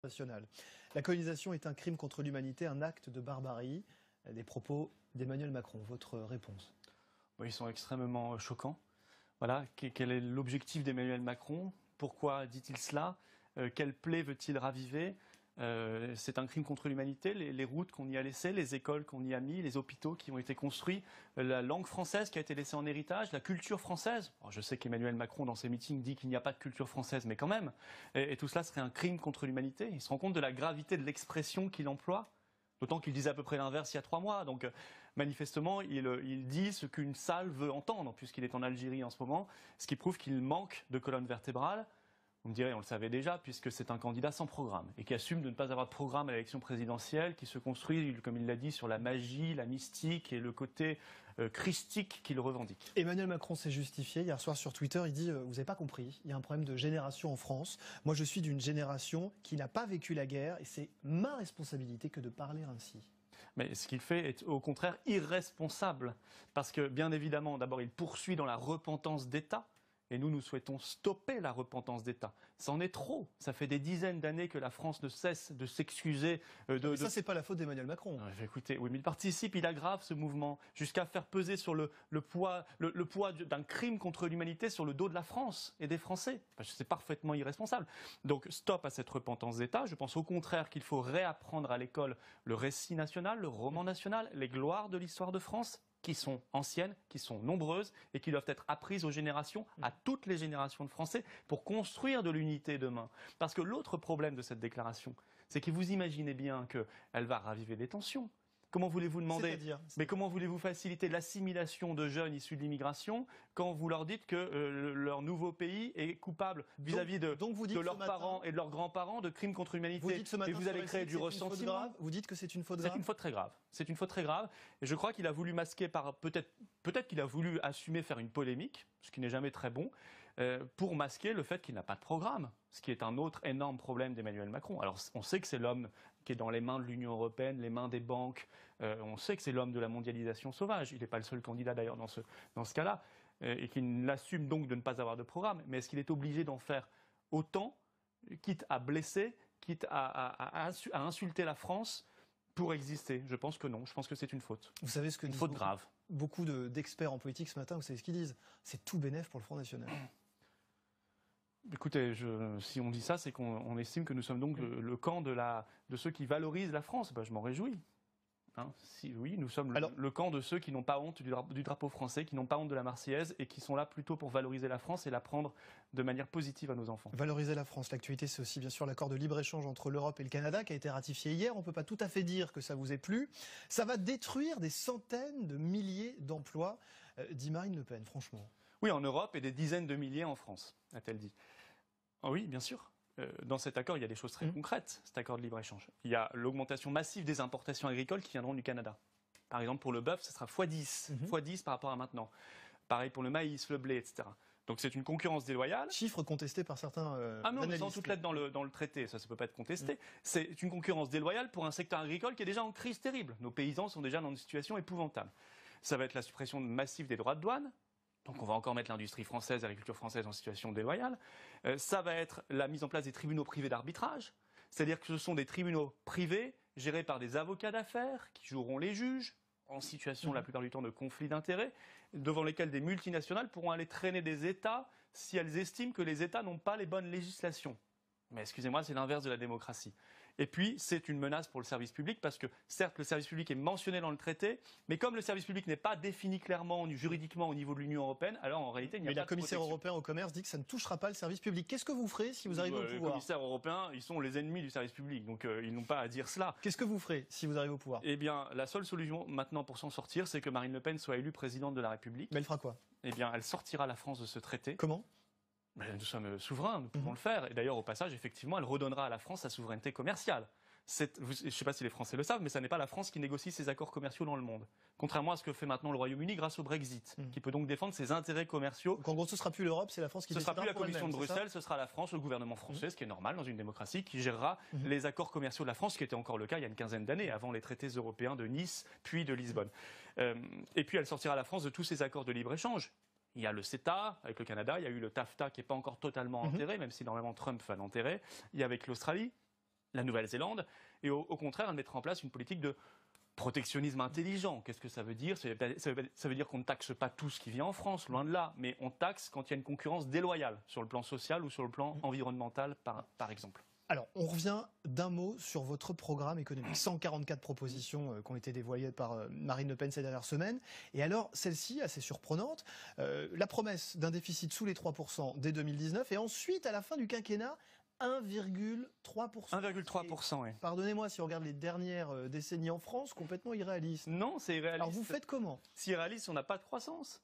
National. La colonisation est un crime contre l'humanité, un acte de barbarie. Des propos d'Emmanuel Macron. Votre réponse? Ils sont extrêmement choquants. Voilà, quel est l'objectif d'Emmanuel Macron? Pourquoi dit-il cela? Quelle plaie veut-il raviver? C'est un crime contre l'humanité, les routes qu'on y a laissées, les écoles qu'on y a mis, les hôpitaux qui ont été construits, la langue française qui a été laissée en héritage, la culture française. Alors, je sais qu'Emmanuel Macron, dans ses meetings, dit qu'il n'y a pas de culture française, mais quand même. Et tout cela serait un crime contre l'humanité. Il se rend compte de la gravité de l'expression qu'il emploie. D'autant qu'il disait à peu près l'inverse il y a 3 mois. Donc manifestement, il dit ce qu'une salle veut entendre, puisqu'il est en Algérie en ce moment, ce qui prouve qu'il manque de colonne vertébrale. Vous me direz, on le savait déjà, puisque c'est un candidat sans programme, et qui assume de ne pas avoir de programme à l'élection présidentielle, qui se construit, comme il l'a dit, sur la magie, la mystique et le côté christique qu'il revendique. Emmanuel Macron s'est justifié hier soir sur Twitter, il dit vous n'avez pas compris, il y a un problème de génération en France. Moi je suis d'une génération qui n'a pas vécu la guerre, et c'est ma responsabilité que de parler ainsi. Mais ce qu'il fait est au contraire irresponsable, parce que bien évidemment, d'abord il poursuit dans la repentance d'État. Et nous souhaitons stopper la repentance d'État. C'en est trop. Ça fait des dizaines d'années que la France ne cesse de s'excuser. Ça, c'est pas la faute d'Emmanuel Macron. Écoutez, oui, mais il participe, il aggrave ce mouvement, jusqu'à faire peser sur le poids d'un crime contre l'humanité sur le dos de la France et des Français. C'est parfaitement irresponsable. Donc, stop à cette repentance d'État. Je pense au contraire qu'il faut réapprendre à l'école le récit national, le roman national, les gloires de l'histoire de France, qui sont anciennes, qui sont nombreuses et qui doivent être apprises aux générations, à toutes les générations de Français, pour construire de l'unité demain. Parce que l'autre problème de cette déclaration, c'est que vous imaginez bien qu'elle va raviver des tensions. Comment voulez-vous demander, mais comment voulez-vous faciliter l'assimilation de jeunes issus de l'immigration quand vous leur dites que leur nouveau pays est coupable vis-à-vis de leurs parents et de leurs grands-parents de crimes contre l'humanité? Vous dites ce matin, et vous allez créer du ressentiment. Vous dites que c'est une faute grave? C'est une faute très grave. C'est une faute très grave. Et je crois qu'il a voulu masquer peut-être qu'il a voulu assumer faire une polémique, ce qui n'est jamais très bon, pour masquer le fait qu'il n'a pas de programme, ce qui est un autre énorme problème d'Emmanuel Macron. Alors on sait que c'est l'homme qui est dans les mains de l'Union européenne, les mains des banques, on sait que c'est l'homme de la mondialisation sauvage. Il n'est pas le seul candidat d'ailleurs dans ce cas-là, et qu'il assume donc de ne pas avoir de programme. Mais est-ce qu'il est obligé d'en faire autant, quitte à blesser, quitte à insulter la France pour exister? Je pense que non, je pense que c'est une faute. Vous savez ce que une disent faute grave. Beaucoup d'experts en politique ce matin, vous savez ce qu'ils disent? C'est tout bénef pour le Front National. Écoutez, si on dit ça, c'est qu'on estime que nous sommes donc le camp de ceux qui valorisent la France. Je m'en réjouis. Oui, nous sommes le camp de ceux qui n'ont pas honte du drapeau français, qui n'ont pas honte de la Marseillaise et qui sont là plutôt pour valoriser la France et la prendre de manière positive à nos enfants. Valoriser la France, l'actualité, c'est aussi bien sûr l'accord de libre-échange entre l'Europe et le Canada qui a été ratifié hier. On ne peut pas tout à fait dire que ça vous ait plu. Ça va détruire des centaines de milliers d'emplois, dit Marine Le Pen, franchement. Oui, en Europe et des dizaines de milliers en France, a-t-elle dit. Oui, bien sûr. Dans cet accord, il y a des choses très concrètes, cet accord de libre-échange. Il y a l'augmentation massive des importations agricoles qui viendront du Canada. Par exemple, pour le bœuf, ce sera x10, x10 par rapport à maintenant. Pareil pour le maïs, le blé, etc. Donc c'est une concurrence déloyale. Chiffre contesté par certains non, mais sans toute lettre dans le traité, ça ne peut pas être contesté. C'est une concurrence déloyale pour un secteur agricole qui est déjà en crise terrible. Nos paysans sont déjà dans une situation épouvantable. Ça va être la suppression massive des droits de douane. Donc on va encore mettre l'industrie française, l'agriculture française en situation déloyale. Ça va être la mise en place des tribunaux privés d'arbitrage. C'est-à-dire que ce sont des tribunaux privés gérés par des avocats d'affaires qui joueront les juges en situation la plupart du temps de conflit d'intérêts, devant lesquels des multinationales pourront aller traîner des États si elles estiment que les États n'ont pas les bonnes législations. Mais excusez-moi, c'est l'inverse de la démocratie. Et puis, c'est une menace pour le service public parce que, certes, le service public est mentionné dans le traité, mais comme le service public n'est pas défini clairement, juridiquement au niveau de l'Union européenne, alors en réalité, il n'y a pas de protection. Mais le commissaire européen au commerce dit que ça ne touchera pas le service public. Qu'est-ce que vous ferez si vous arrivez au pouvoir? Les commissaires européens, ils sont les ennemis du service public, donc ils n'ont pas à dire cela. Qu'est-ce que vous ferez si vous arrivez au pouvoir? Eh bien, la seule solution maintenant pour s'en sortir, c'est que Marine Le Pen soit élue présidente de la République. Mais elle fera quoi? Eh bien, elle sortira la France de ce traité. Comment? Nous sommes souverains, nous pouvons le faire. Et d'ailleurs, au passage, effectivement, elle redonnera à la France sa souveraineté commerciale. Je ne sais pas si les Français le savent, mais ce n'est pas la France qui négocie ses accords commerciaux dans le monde. Contrairement à ce que fait maintenant le Royaume-Uni grâce au Brexit, qui peut donc défendre ses intérêts commerciaux. Donc en gros, ce ne sera plus l'Europe, c'est la France qui décidera. Ce ne sera plus la Commission de Bruxelles, ce sera la France, le gouvernement français, ce qui est normal dans une démocratie, qui gérera les accords commerciaux de la France, ce qui était encore le cas il y a une quinzaine d'années, avant les traités européens de Nice, puis de Lisbonne. Et puis elle sortira la France de tous ces accords de libre-échange. Il y a le CETA avec le Canada, il y a eu le TAFTA qui n'est pas encore totalement enterré, même si normalement Trump va l'enterrer. Il y a avec l'Australie. la Nouvelle-Zélande, et au contraire, elle mettra en place une politique de protectionnisme intelligent. Qu'est-ce que ça veut dire? Ça veut dire qu'on ne taxe pas tout ce qui vient en France, loin de là, mais on taxe quand il y a une concurrence déloyale sur le plan social ou sur le plan environnemental, par exemple. Alors, on revient d'un mot sur votre programme économique. 144 propositions qui ont été dévoilées par Marine Le Pen ces dernières semaines. Et alors, celle-ci, assez surprenante, la promesse d'un déficit sous les 3% dès 2019 et ensuite, à la fin du quinquennat, 1,3%. 1,3%, oui. Pardonnez-moi si on regarde les dernières décennies en France, complètement irréaliste. Non, c'est irréaliste. Alors vous faites comment? Si irréaliste, on n'a pas de croissance.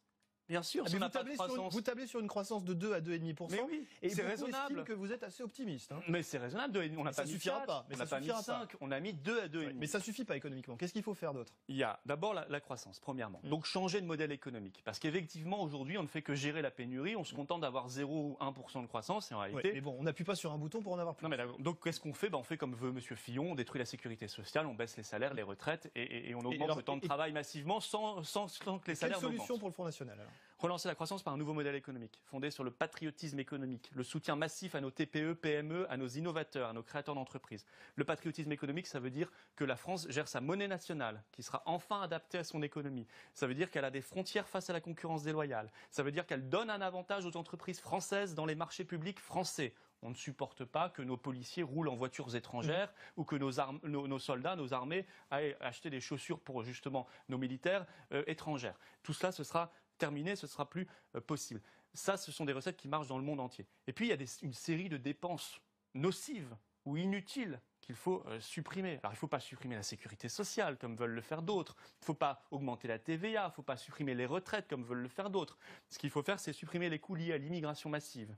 Bien sûr, Ah, si on mais n'a pas de croissance. vous tablez sur une croissance de 2 à 2,5%. Mais oui, et c'est beaucoup raisonnable. estiment que vous êtes assez optimiste. Hein. Mais c'est raisonnable. On n'a pas mis 4, on n'a pas mis 5, on a mis 2 à 2,5. Mais ça suffit pas économiquement. Qu'est-ce qu'il faut faire d'autre? Il y a d'abord la croissance, premièrement. Donc changer de modèle économique. Parce qu'effectivement, aujourd'hui, on ne fait que gérer la pénurie. On se contente d'avoir 0 ou 1% de croissance. Et en réalité. Mais bon, on n'appuie pas sur un bouton pour en avoir plus. Non, mais donc qu'est-ce qu'on fait? On fait comme veut M. Fillon. On détruit la sécurité sociale, on baisse les salaires, les retraites et on augmente le temps de travail massivement sans que les salaires n'augmentent. Quelle solution pour le Front National alors? Relancer la croissance par un nouveau modèle économique, fondé sur le patriotisme économique, le soutien massif à nos TPE, PME, à nos innovateurs, à nos créateurs d'entreprises. Le patriotisme économique, ça veut dire que la France gère sa monnaie nationale, qui sera enfin adaptée à son économie. Ça veut dire qu'elle a des frontières face à la concurrence déloyale. Ça veut dire qu'elle donne un avantage aux entreprises françaises dans les marchés publics français. On ne supporte pas que nos policiers roulent en voitures étrangères ou que nos soldats, nos armées aillent acheter des chaussures pour justement nos militaires étrangères. Tout cela, ce sera terminé, ce ne sera plus possible. Ça, ce sont des recettes qui marchent dans le monde entier. Et puis, il y a une série de dépenses nocives ou inutiles qu'il faut supprimer. Alors, il ne faut pas supprimer la sécurité sociale, comme veulent le faire d'autres. Il ne faut pas augmenter la TVA, il ne faut pas supprimer les retraites, comme veulent le faire d'autres. Ce qu'il faut faire, c'est supprimer les coûts liés à l'immigration massive.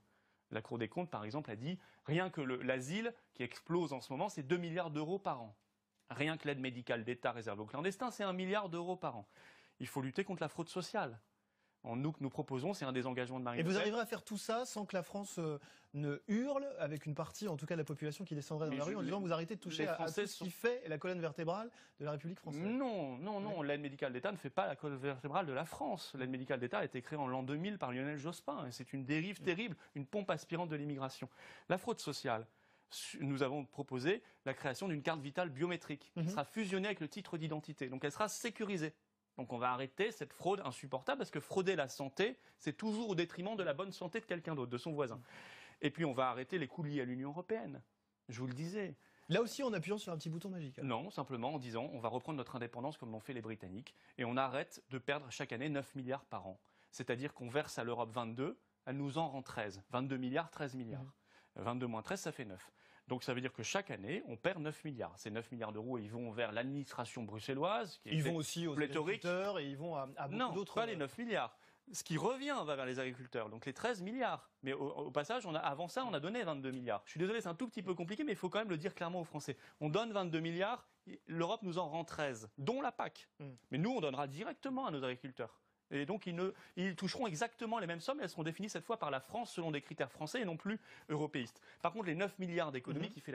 La Cour des comptes, par exemple, a dit rien que l'asile, qui explose en ce moment, c'est 2 milliards d'euros par an. Rien que l'aide médicale d'État réservée aux clandestins, c'est 1 milliard d'euros par an. Il faut lutter contre la fraude sociale. Nous, que nous proposons, c'est un désengagement de Marine Le Pen. Et vous arriverez à faire tout ça sans que la France ne hurle, avec une partie, en tout cas, de la population qui descendrait dans la rue en disant vous arrêtez de toucher à tout ce qui fait la colonne vertébrale de la République française? Non. L'aide médicale d'État ne fait pas la colonne vertébrale de la France. L'aide médicale d'État a été créée en l'an 2000 par Lionel Jospin. Et c'est une dérive terrible, une pompe aspirante de l'immigration. La fraude sociale. Nous avons proposé la création d'une carte vitale biométrique qui sera fusionnée avec le titre d'identité. Donc elle sera sécurisée. Donc on va arrêter cette fraude insupportable parce que frauder la santé, c'est toujours au détriment de la bonne santé de quelqu'un d'autre, de son voisin. Et puis on va arrêter les coûts liés à l'Union européenne. Je vous le disais. Là aussi en appuyant sur un petit bouton magique. Non, simplement en disant on va reprendre notre indépendance comme l'ont fait les Britanniques et on arrête de perdre chaque année 9 milliards par an. C'est-à-dire qu'on verse à l'Europe 22, elle nous en rend 13. 22 milliards, 13 milliards. 22 moins 13, ça fait 9. Donc ça veut dire que chaque année, on perd 9 milliards. Ces 9 milliards d'euros, ils vont vers l'administration bruxelloise. Ils vont aussi aux agriculteurs et ils vont à beaucoup d'autres... Non, pas les 9 milliards. Ce qui revient va vers les agriculteurs, donc les 13 milliards. Mais au passage, avant ça, on a donné 22 milliards. Je suis désolé, c'est un tout petit peu compliqué, mais il faut quand même le dire clairement aux Français. On donne 22 milliards, l'Europe nous en rend 13, dont la PAC. Mais nous, on donnera directement à nos agriculteurs. Et donc, ils toucheront exactement les mêmes sommes, et elles seront définies cette fois par la France selon des critères français et non plus européistes. Par contre, les 9 milliards d'économies qui font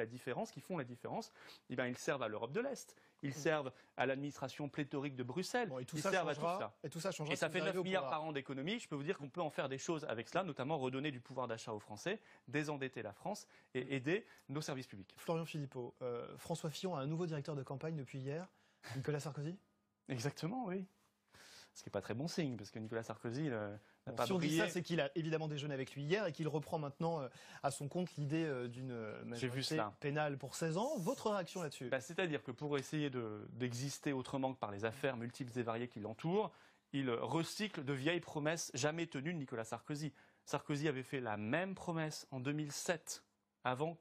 la différence, eh bien, ils servent à l'Europe de l'Est, ils servent à l'administration pléthorique de Bruxelles, ils servent à tout ça. Et tout ça changera. Et ça fait 9 milliards par an d'économies. Je peux vous dire qu'on peut en faire des choses avec cela, notamment redonner du pouvoir d'achat aux Français, désendetter la France et aider nos services publics. Florian Philippot, François Fillon a un nouveau directeur de campagne depuis hier, Nicolas Sarkozy? Exactement, oui. Ce qui n'est pas très bon signe, parce que Nicolas Sarkozy n'a pas brillé. Si on dit ça, c'est qu'il a évidemment déjeuné avec lui hier et qu'il reprend maintenant à son compte l'idée d'une majorité pénale pour 16 ans. Votre réaction là-dessus? C'est-à-dire que pour essayer d'exister autrement que par les affaires multiples et variées qui l'entourent, il recycle de vieilles promesses jamais tenues de Nicolas Sarkozy. Sarkozy avait fait la même promesse en 2007. Avant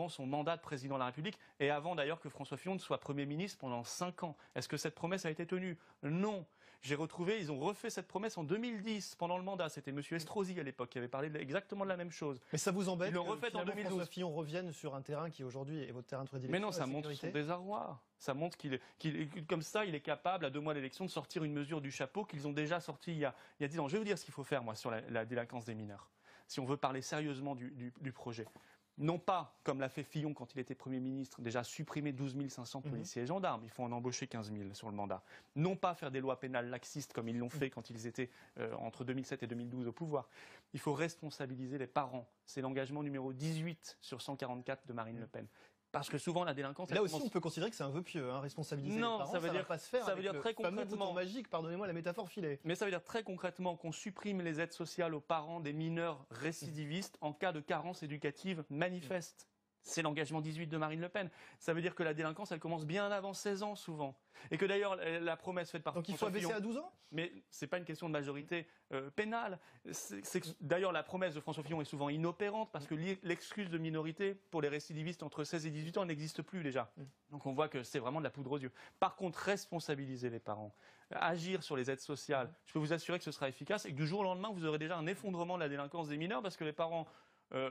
son mandat de président de la République et avant d'ailleurs que François Fillon ne soit Premier ministre pendant 5 ans. Est-ce que cette promesse a été tenue? Non. Ils ont refait cette promesse en 2010 pendant le mandat. C'était M. Estrosi à l'époque qui avait parlé exactement de la même chose. Mais ça vous embête que François Fillon revienne sur un terrain qui aujourd'hui est votre terrain de prédilection? Mais non, ça montre son désarroi. Ça montre comme ça, il est capable, à 2 mois de l'élection, de sortir une mesure du chapeau qu'ils ont déjà sortie il y a 10 ans. Je vais vous dire ce qu'il faut faire, moi, sur la délinquance des mineurs. Si on veut parler sérieusement du projet. Non pas, comme l'a fait Fillon quand il était Premier ministre, déjà supprimer 12 500 policiers et gendarmes, il faut en embaucher 15 000 sur le mandat. Non pas faire des lois pénales laxistes comme ils l'ont fait quand ils étaient entre 2007 et 2012 au pouvoir. Il faut responsabiliser les parents. C'est l'engagement numéro 18 sur 144 de Marine Le Pen. Parce que souvent la délinquance... Là aussi, on peut considérer que c'est un vœu pieux, hein, responsabiliser Non, les parents, ça veut dire, va pas se faire ça veut avec dire très le fameux concrètement... bouton magique, pardonnez-moi la métaphore filée. Mais ça veut dire très concrètement qu'on supprime les aides sociales aux parents des mineurs récidivistes en cas de carence éducative manifeste. C'est l'engagement 18 de Marine Le Pen. Ça veut dire que la délinquance, elle commence bien avant 16 ans souvent. Et que d'ailleurs, la promesse faite par Donc il faut François abaisser Fillon... à 12 ans? Mais ce n'est pas une question de majorité pénale. D'ailleurs, la promesse de François Fillon est souvent inopérante parce que l'excuse de minorité pour les récidivistes entre 16 et 18 ans n'existe plus déjà. Donc on voit que c'est vraiment de la poudre aux yeux. Par contre, responsabiliser les parents, agir sur les aides sociales, je peux vous assurer que ce sera efficace et que du jour au lendemain, vous aurez déjà un effondrement de la délinquance des mineurs parce que les parents...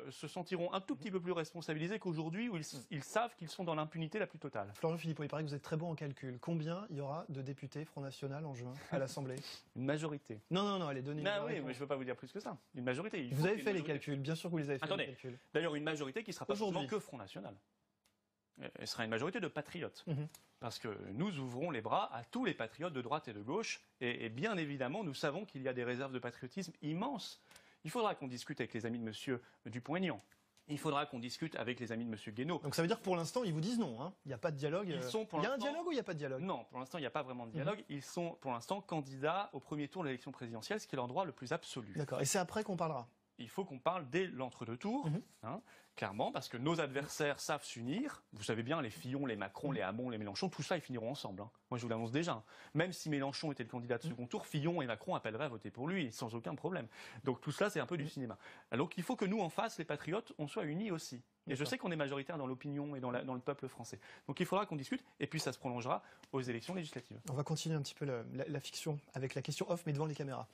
se sentiront un tout petit peu plus responsabilisés qu'aujourd'hui où ils savent qu'ils sont dans l'impunité la plus totale. Florian Philippot, il paraît que vous êtes très bon en calcul. Combien il y aura de députés Front National en juin à l'Assemblée? Une majorité. Non, allez, donnez-nous la Oui, réponse. mais je ne veux pas vous dire plus que ça. Une majorité. Vous avez fait les calculs, bien sûr que vous les avez fait. Attendez. Les calculs. D'ailleurs, une majorité qui ne sera pas Aujourd'hui. seulement que Front National. Elle sera une majorité de patriotes. Parce que nous ouvrons les bras à tous les patriotes de droite et de gauche. Et bien évidemment, nous savons qu'il y a des réserves de patriotisme immenses. Il faudra qu'on discute avec les amis de M. Dupont-Aignan. Il faudra qu'on discute avec les amis de M. Guénaud. Donc ça veut dire que pour l'instant, ils vous disent non, hein. Il n'y a pas de dialogue. Il y a un dialogue ou il n'y a pas de dialogue? Non, pour l'instant, il n'y a pas vraiment de dialogue. Ils sont pour l'instant candidats au premier tour de l'élection présidentielle, ce qui est leur droit le plus absolu. D'accord, et c'est après qu'on parlera? Il faut qu'on parle dès l'entre-deux tours, clairement, parce que nos adversaires savent s'unir. Vous savez bien, les Fillon, les Macron, les Hamon, les Mélenchon, tout ça, ils finiront ensemble. Moi, je vous l'annonce déjà. Même si Mélenchon était le candidat de second tour, Fillon et Macron appelleraient à voter pour lui, sans aucun problème. Donc tout cela, c'est un peu du cinéma. Donc il faut que nous, en face, les patriotes, on soit unis aussi. Et je sais qu'on est majoritaire dans l'opinion et dans le peuple français. Donc il faudra qu'on discute, et puis ça se prolongera aux élections législatives. On va continuer un petit peu la fiction avec la question off, mais devant les caméras.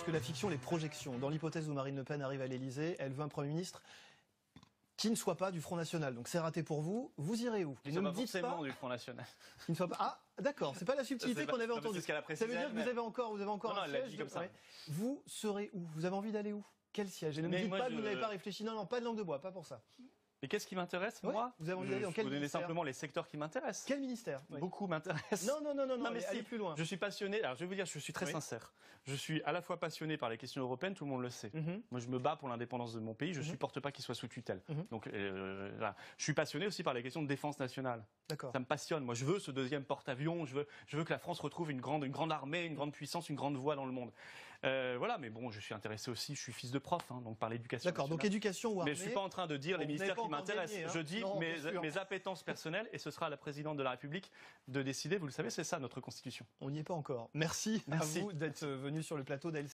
Que la fiction, les projections. Dans l'hypothèse où Marine Le Pen arrive à l'Élysée, elle veut un Premier ministre qui ne soit pas du Front National. Donc c'est raté pour vous. Vous irez où? Ne me dites pas du Front National. Qui ne soit pas... Ah, d'accord. C'est pas la subtilité qu'on avait entendue. Ça veut dire que vous avez encore un siège. Comme ça. Vous serez où? Vous avez envie d'aller où? Quel siège? Et ne me dites pas que vous n'avez pas réfléchi. Non, pas de langue de bois, pas pour ça. Mais qu'est-ce qui m'intéresse, moi? Vous avez envie d'aller dans quel ministère? Vous donnez simplement les secteurs qui m'intéressent. Quel ministère? Beaucoup m'intéressent. Non, mais allez plus loin. Je suis passionné, alors je vais vous dire, je suis très sincère. Je suis à la fois passionné par les questions européennes, tout le monde le sait. Moi, je me bats pour l'indépendance de mon pays, je ne supporte pas qu'il soit sous tutelle. Donc, là. Je suis passionné aussi par les questions de défense nationale. D'accord. Ça me passionne. Moi, je veux ce deuxième porte-avions, je veux que la France retrouve une grande armée, une grande puissance, une grande voix dans le monde. Voilà, mais bon, je suis intéressé aussi, je suis fils de prof, donc par l'éducation. D'accord, donc éducation ou armée. Mais je ne suis pas en train de dire les ministères qui m'intéressent. Je dis non, mes appétences personnelles, et ce sera à la présidente de la République de décider. Vous le savez, c'est ça notre Constitution. On n'y est pas encore. Merci à vous d'être venu sur le plateau d'El